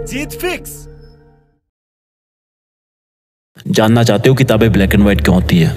जीत fix. जानना चाहते हो किताबें ब्लैक एंड व्हाइट क्यों होती है?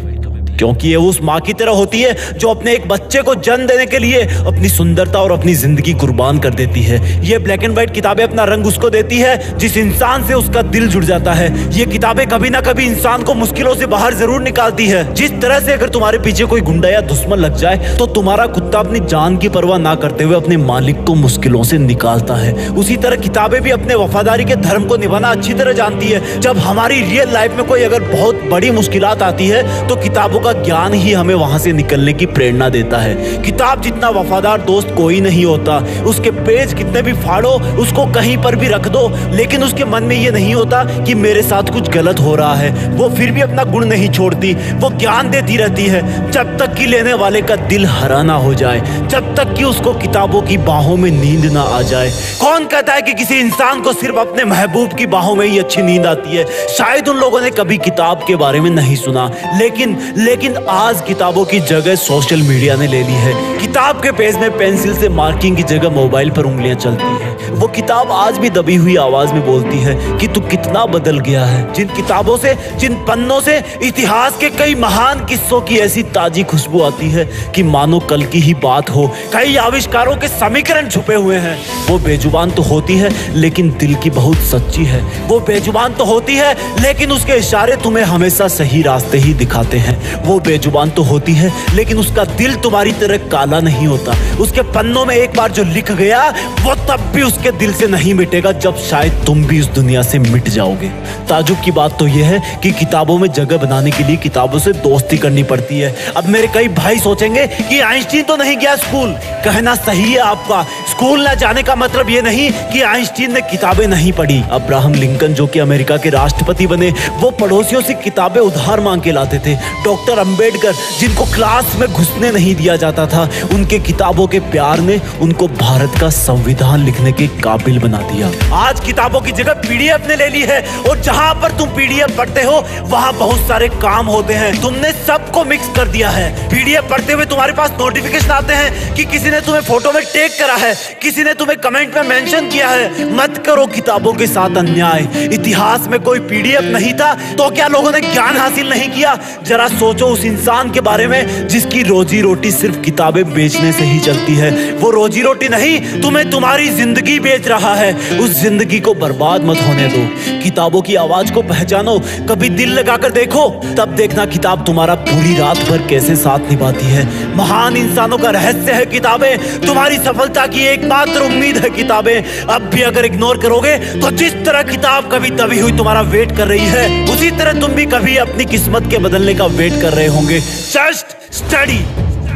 क्योंकि ये उस माँ की तरह होती है जो अपने एक बच्चे को जन्म देने के लिए अपनी सुंदरता और अपनी जिंदगी कुर्बान कर देती है। ये ब्लैक एंड व्हाइट किताबें अपना रंग उसको देती है जिस इंसान से उसका दिल जुड़ जाता है। ये किताबें कभी ना कभी इंसान को मुश्किलों से बाहर जरूर निकालती है। जिस तरह से अगर तुम्हारे पीछे कोई गुंडा या दुश्मन लग जाए तो तुम्हारा कुत्ता अपनी जान की परवाह ना करते हुए अपने मालिक को मुश्किलों से निकालता है, उसी तरह किताबें भी अपने वफादारी के धर्म को निभाना अच्छी तरह जानती है। जब हमारी रियल लाइफ में कोई अगर बहुत बड़ी मुश्किलात आती है तो किताबों का ज्ञान ही हमें वहां से निकलने की प्रेरणा देता है। किताब जितना वफादार दोस्त कोई नहीं होता। उसके पेज कितने भी फाड़ो, उसको कहीं पर भी रख दो, लेकिन उसके मन में ये नहीं होता कि मेरे साथ कुछ गलत हो रहा है। वो फिर भी अपना गुण नहीं छोड़ती, वो ज्ञान देती रहती है जब तक कि लेने वाले का दिल हरा ना हो जाए, जब तक कि उसको किताबों की बाहों में नींद ना आ जाए। कौन कहता है कि किसी इंसान को सिर्फ अपने महबूब की बाहों में ही अच्छी नींद आती है? शायद उन लोगों ने कभी किताब के बारे में नहीं सुना, लेकिन आज किताबों की जगह सोशल मीडिया ने ले ली है। किताब के पेज में पेंसिल से मार्किंग की जगह मोबाइल पर उंगलियां चलती है। वो किताब आज भी दबी हुई आवाज में बोलती है कि तू कितना बदल गया है। जिन किताबों से, जिन पन्नों से इतिहास के कई महान किस्सों की ऐसी ताजी खुशबू आती है कि मानो कल की ही बात हो। कई आविष्कारों के समीकरण छुपे हुए हैं। वो बेजुबान तो होती है लेकिन दिल की बहुत सच्ची है। वो बेजुबान तो होती है लेकिन उसके इशारे तुम्हें हमेशा सही रास्ते ही दिखाते हैं। वो बेजुबान तो होती है लेकिन उसका दिल तुम्हारी तरह काला नहीं होता। उसके पन्नों में एक बार जो लिख गया वो तब भी उसके दिल से नहीं मिटेगा जब शायद तुम भी इस दुनिया से मिट जाओगे। ताजुब की बात तो यह है कि किताबों में जगह बनाने के लिए किताबों से दोस्ती करनी पड़ती है। अब मेरे कई भाई सोचेंगे कि आइंस्टीन तो नहीं गया स्कूल। कहना सही है आपका। स्कूल न जाने का मतलब ये नहीं कि आइंस्टीन ने किताबें नहीं पढ़ी। अब्राहम लिंकन जो कि अमेरिका के राष्ट्रपति बने, वो पड़ोसियों से किताबें उधार मांग के लाते थे। डॉक्टर अंबेडकर जिनको क्लास में घुसने नहीं दिया जाता था, उनके किताबों के प्यार ने उनको भारत का संविधान लिखने के काबिल बना दिया। आज किताबों की जगह पीडीएफ ने ले ली है और जहां पर तुम पीडीएफ पढ़ते हो वहां बहुत सारे काम होते हैं। तुमने सबको मिक्स कर दिया है। पीडीएफ पढ़ते हुए तुम्हारे पास नोटिफिकेशन आते हैं कि किसी ने तुम्हें फोटो में टैग करा है, किसी ने तुम्हें कमेंट में मेंशन किया है। मत करो किताबों के साथ अन्याय। इतिहास में कोई पीडीएफ नहीं था तो क्या लोगों ने ज्ञान हासिल नहीं किया? जरा सोचो उस इंसान के बारे में जिसकी रोजी रोटी सिर्फ किताबें बेचने से ही चलती है। वो रोजी रोटी नहीं, तुम्हें तुम्हारी जिंदगी बेच रहा है। उस जिंदगी को बर्बाद मत होने दो। किताबों की आवाज को पहचानो, कभी दिल लगाकर देखो, तब देखना किताब तुम्हारा पूरी रात भर कैसे साथ निभाती है। महान इंसानों का रहस्य है किताबें। तुम्हारी सफलता की एकमात्र उम्मीद है किताबें। अब भी अगर इग्नोर करोगे तो जिस तरह किताब कभी दबी हुई तुम्हारा वेट कर रही है, उसी तरह तुम भी कभी अपनी किस्मत के बदलने का वेट कर रहे होंगे। Just study.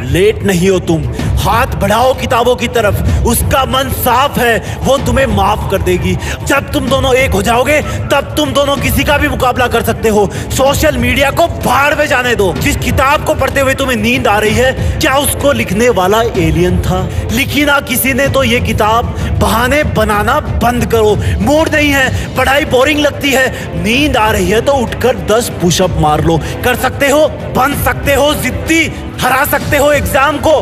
लेट नहीं हो तुम। हाथ बढ़ाओ किताबों की तरफ। उसका मन साफ है, वो तुम्हें माफ कर देगी। जब तुम दोनों एक हो जाओगे तब तुम दोनों किसी का भी मुकाबला कर सकते हो। सोशल मीडिया को भाड़ में जाने दो। जिस किताब को पढ़ते हुए तुम्हें नींद आ रही है, क्या उसको लिखने वाला एलियन था? लिखी ना किसी ने तो ये किताब। बहाने बनाना बंद करो। मूड नहीं है, पढ़ाई बोरिंग लगती है, नींद आ रही है तो उठकर 10 पुशअप मार लो। कर सकते हो, बन सकते हो जिद्दी, हरा सकते हो एग्जाम को,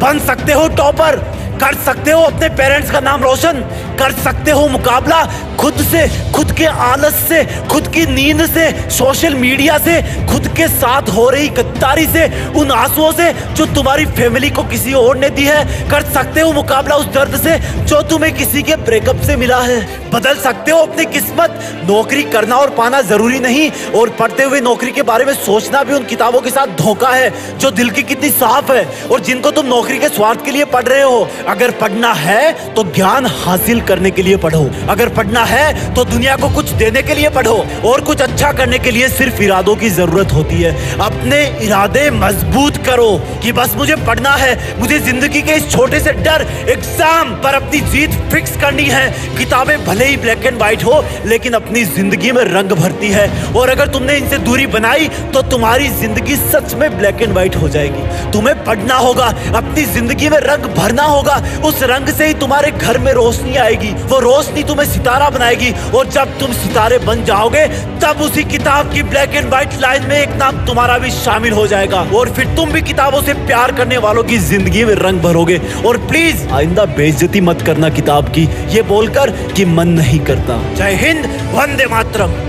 बन सकते हो टॉपर, कर सकते हो अपने पेरेंट्स का नाम रोशन, कर सकते हो मुकाबला खुद से, खुद के आलस से, खुद की नींद से, सोशल मीडिया से, खुद के साथ हो रही गद्दारी से, उन आंसुओं से जो तुम्हारी फैमिली को किसी और ने दी है। कर सकते हो मुकाबला उस दर्द से जो तुम्हें किसी के ब्रेकअप से मिला है। बदल सकते हो अपनी किस्मत। नौकरी करना और पाना जरूरी नहीं, और पढ़ते हुए नौकरी के बारे में सोचना भी उन किताबों के साथ धोखा है जो दिल की कितनी साफ है और जिनको तुम नौकरी के स्वार्थ के लिए पढ़ रहे हो। अगर पढ़ना है तो ज्ञान हासिल करने के लिए पढ़ो। अगर पढ़ना है तो दुनिया को कुछ देने के लिए पढ़ो, और कुछ अच्छा करने के लिए सिर्फ इरादों की जरूरत होती है। अपने इरादे मजबूत करो कि बस मुझे पढ़ना है, मुझे जिंदगी के इस छोटे से डर एग्जाम पर अपनी जीत फिक्स करनी है। किताबें भले ही ब्लैक एंड व्हाइट हो लेकिन अपनी जिंदगी में रंग भरती है, और अगर तुमने इनसे दूरी बनाई तो तुम्हारी जिंदगी सच में ब्लैक एंड व्हाइट हो जाएगी। तुम्हें पढ़ना होगा, अपनी जिंदगी में रंग भरना होगा। उस रंग से ही तुम्हारे घर में रोशनी आएगी। वो रोशनी तुम्हें सितारा किताब बनाएगी और जब तुम सितारे बन जाओगे तब उसी किताब की ब्लैक एंड व्हाइट लाइन में एक नाम तुम्हारा भी शामिल हो जाएगा और फिर तुम भी किताबों से प्यार करने वालों की जिंदगी में रंग भरोगे। और प्लीज आइंदा बेइज्जती मत करना किताब की, ये बोलकर कि मन नहीं करता। जय हिंद, वंदे मातरम।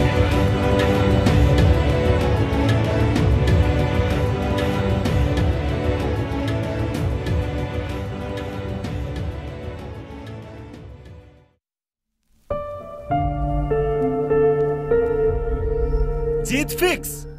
जीत फिक्स।